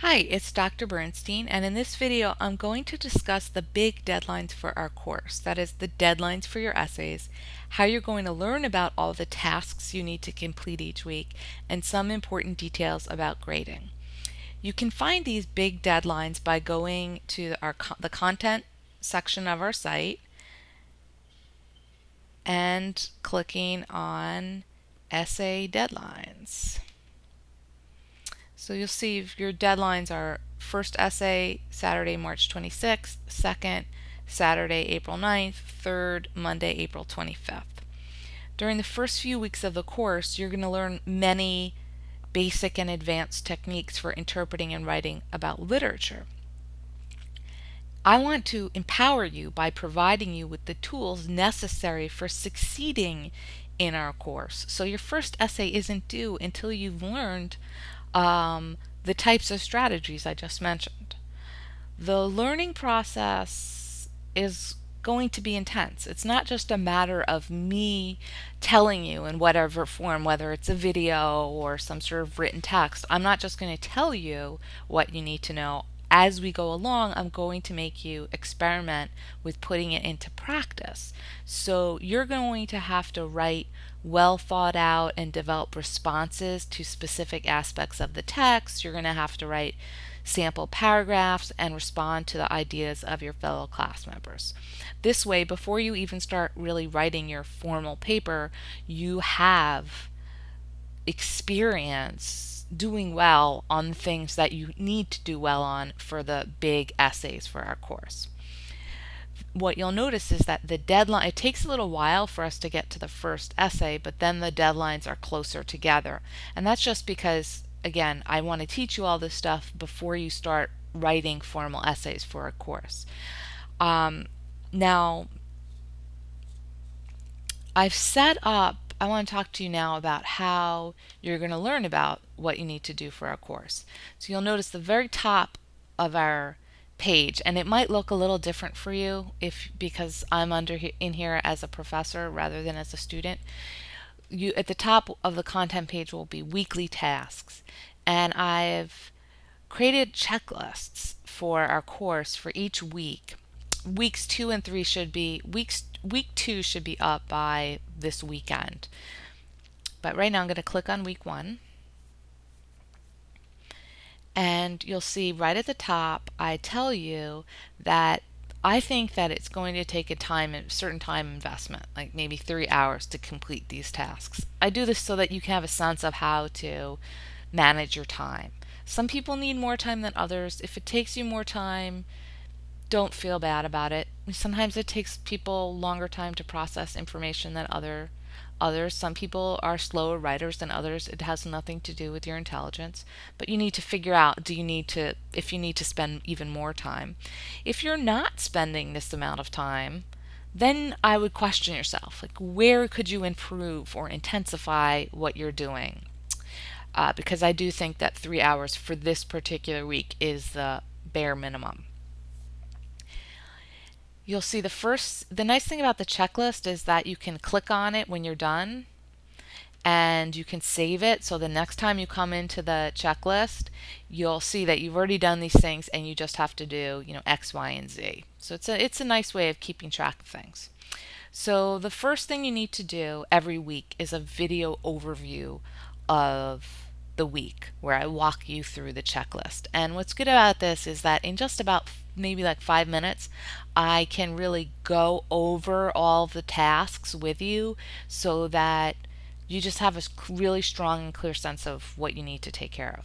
Hi, it's Dr. Bernstein, and in this video I'm going to discuss the big deadlines for our course. That is, the deadlines for your essays, how you're going to learn about all the tasks you need to complete each week, and some important details about grading. You can find these big deadlines by going to the content section of our site and clicking on essay deadlines. So you'll see your deadlines are first essay Saturday, March 26th, second Saturday, April 9th, third Monday, April 25th. During the first few weeks of the course, you're going to learn many basic and advanced techniques for interpreting and writing about literature. I want to empower you by providing you with the tools necessary for succeeding in our course. So your first essay isn't due until you've learned the types of strategies I just mentioned. The learning process is going to be intense. It's not just a matter of me telling you in whatever form, whether it's a video or some sort of written text. I'm not just going to tell you what you need to know. As we go along, I'm going to make you experiment with putting it into practice. So you're going to have to write well thought out and develop responses to specific aspects of the text. You're going to have to write sample paragraphs and respond to the ideas of your fellow class members. This way, before you even start really writing your formal paper, you have experience doing well on things that you need to do well on for the big essays for our course. What you'll notice is that the deadline, it takes a little while for us to get to the first essay, but then the deadlines are closer together. And that's just because, again, I want to teach you all this stuff before you start writing formal essays for a course. Now, I've set up, I want to talk to you now about how you're going to learn about what you need to do for our course. So you'll notice the very top of our page, and it might look a little different for you because I'm in here as a professor rather than as a student. You at the top of the content page will be weekly tasks, and I've created checklists for our course for each week. Weeks 2 and 3 should be week 2 should be up by this weekend. But right now I'm going to click on week 1, and you'll see right at the top I tell you that I think that it's going to take a certain time investment, like maybe 3 hours to complete these tasks. I do this so that you can have a sense of how to manage your time. Some people need more time than others. If it takes you more time, don't feel bad about it. Sometimes it takes people longer time to process information than others. Some people are slower writers than others. It has nothing to do with your intelligence, but you need to figure out, if you need to spend even more time. If you're not spending this amount of time, then I would question yourself, like where could you improve or intensify what you're doing? Because I do think that 3 hours for this particular week is the bare minimum. You'll see the nice thing about the checklist is that you can click on it when you're done and you can save it. So the next time you come into the checklist, you'll see that you've already done these things and you just have to do, X, Y, and Z. So it's a nice way of keeping track of things. So the first thing you need to do every week is a video overview of the week where I walk you through the checklist. And what's good about this is that in just about maybe like 5 minutes, I can really go over all the tasks with you so that you just have a really strong and clear sense of what you need to take care of.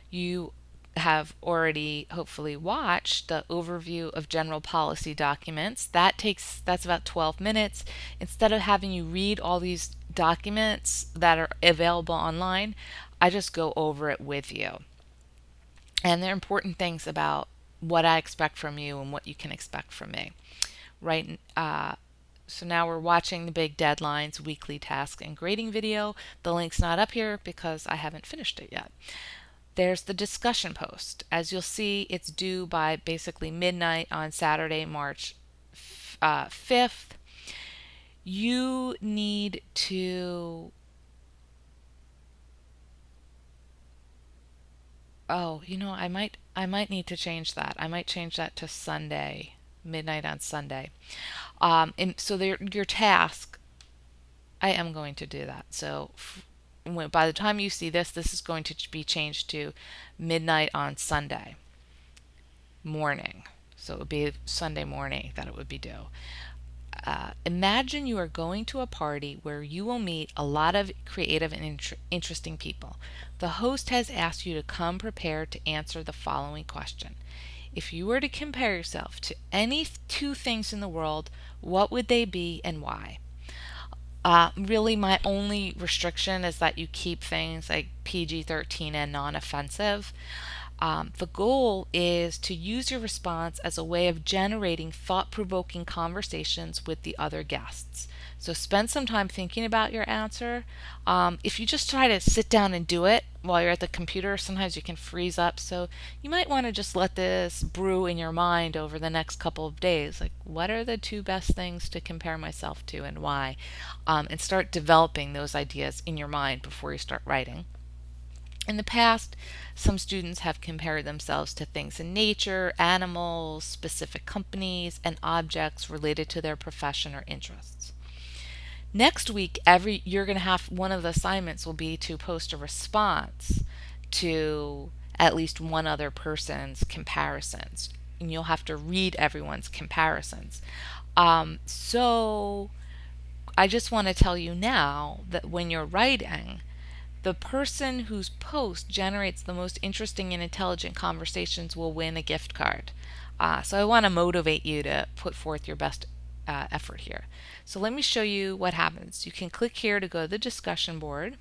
You have already hopefully watched the overview of general policy documents. That's about 12 minutes. Instead of having you read all these documents that are available online, I just go over it with you. And there are important things about what I expect from you and what you can expect from me. Right? So now we're watching the big deadlines, weekly task, and grading video. The link's not up here because I haven't finished it yet. There's the discussion post. As you'll see, it's due by basically midnight on Saturday, March 5th. You need to Oh, I might need to change that. I might change that to Sunday, midnight on Sunday. And so your task, I am going to do that. So by the time you see this, this is going to be changed to midnight on Sunday morning. So it would be Sunday morning that it would be due. Imagine you are going to a party where you will meet a lot of creative and interesting people. The host has asked you to come prepared to answer the following question. If you were to compare yourself to any two things in the world, what would they be and why? Really, my only restriction is that you keep things like PG-13 and non offensive. The goal is to use your response as a way of generating thought provoking conversations with the other guests. So spend some time thinking about your answer. If you just try to sit down and do it while you're at the computer, sometimes you can freeze up. So you might want to just let this brew in your mind over the next couple of days. Like, what are the two best things to compare myself to and why? And start developing those ideas in your mind before you start writing. In the past, some students have compared themselves to things in nature, animals, specific companies, and objects related to their profession or interests. Next week, you're going to have one of the assignments will be to post a response to at least one other person's comparisons, and you'll have to read everyone's comparisons. So I just want to tell you now that when you're writing, the person whose post generates the most interesting and intelligent conversations will win a gift card. So I want to motivate you to put forth your best effort here. So let me show you what happens. You can click here to go to the discussion board.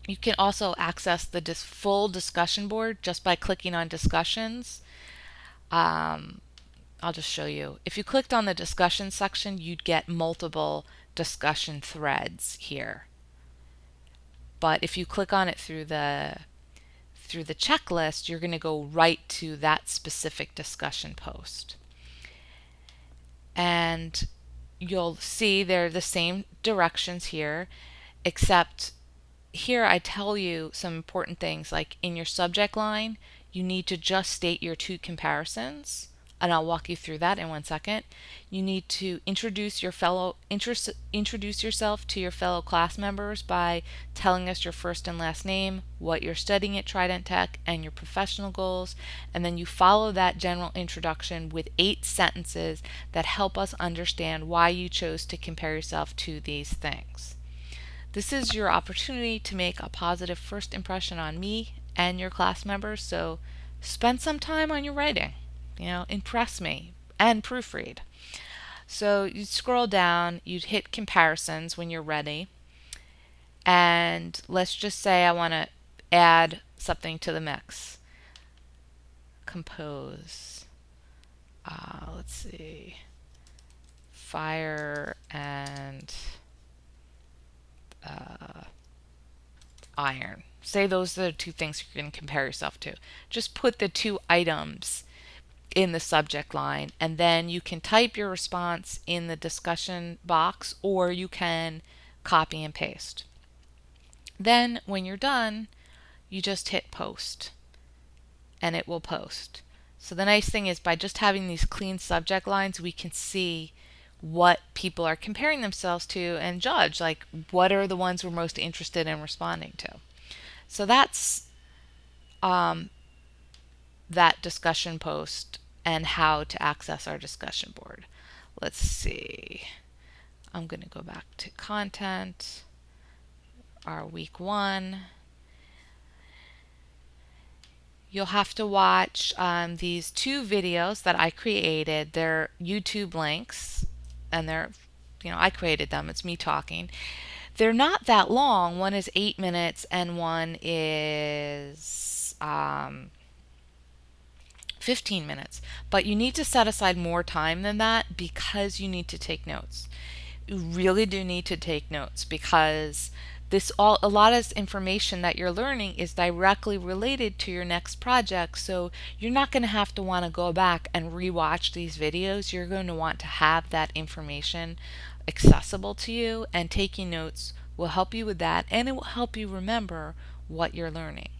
You can also access the full discussion board just by clicking on discussions. I'll just show you. If you clicked on the discussion section, you'd get multiple discussion threads here. But if you click on it through the checklist, you're going to go right to that specific discussion post. And you'll see they're the same directions here, except here I tell you some important things, like in your subject line, you need to just state your two comparisons, and I'll walk you through that in 1 second. You need to introduce yourself to your fellow class members by telling us your first and last name, what you're studying at Trident Tech, and your professional goals, and then you follow that general introduction with 8 sentences that help us understand why you chose to compare yourself to these things. This is your opportunity to make a positive first impression on me and your class members, so spend some time on your writing. Impress me and proofread. So you scroll down, you'd hit comparisons when you're ready, and let's just say I want to add something to the mix. Compose. Let's see. Fire and iron. Say those are the two things you're going to compare yourself to. Just put the two items in the subject line, and then you can type your response in the discussion box, or you can copy and paste. Then when you're done, you just hit post and it will post. So the nice thing is, by just having these clean subject lines, we can see what people are comparing themselves to and judge, like, what are the ones we're most interested in responding to. So that's that discussion post and how to access our discussion board. Let's see. I'm going to go back to content, our week 1. You'll have to watch these 2 videos that I created. They're YouTube links, and I created them. It's me talking. They're not that long. One is 8 minutes and one is 15 minutes. But you need to set aside more time than that because you need to take notes. You really do need to take notes, because a lot of this information that you're learning is directly related to your next project. So you're not going to have to want to go back and rewatch these videos. You're going to want to have that information accessible to you, and taking notes will help you with that, and it will help you remember what you're learning.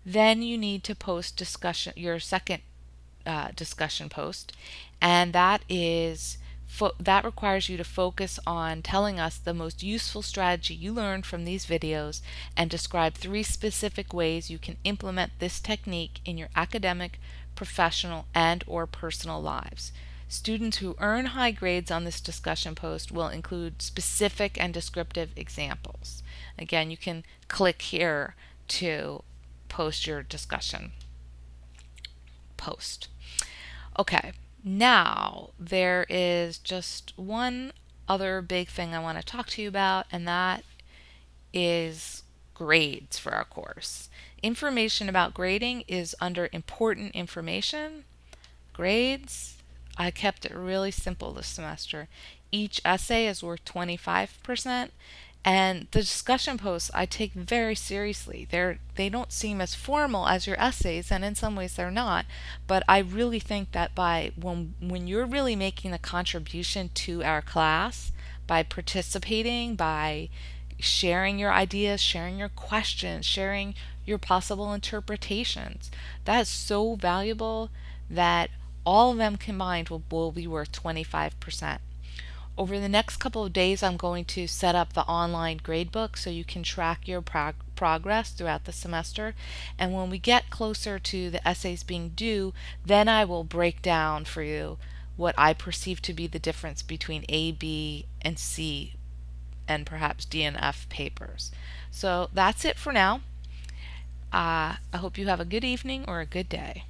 Then you need to post discussion, your second discussion post, and that requires you to focus on telling us the most useful strategy you learned from these videos and describe 3 specific ways you can implement this technique in your academic, professional, and/or personal lives. Students who earn high grades on this discussion post will include specific and descriptive examples. Again, you can click here to post your discussion post. Okay, now there is just one other big thing I want to talk to you about, and that is grades for our course. Information about grading is under important information. Grades, I kept it really simple this semester. Each essay is worth 25%, and the discussion posts I take very seriously. They don't seem as formal as your essays, and in some ways they're not, but I really think that by when you're really making a contribution to our class by participating, by sharing your ideas, sharing your questions, sharing your possible interpretations, that is so valuable that all of them combined will be worth 25%. Over the next couple of days, I'm going to set up the online gradebook so you can track your progress throughout the semester. And when we get closer to the essays being due, then I will break down for you what I perceive to be the difference between A, B, and C, and perhaps D and F papers. So that's it for now. I hope you have a good evening or a good day.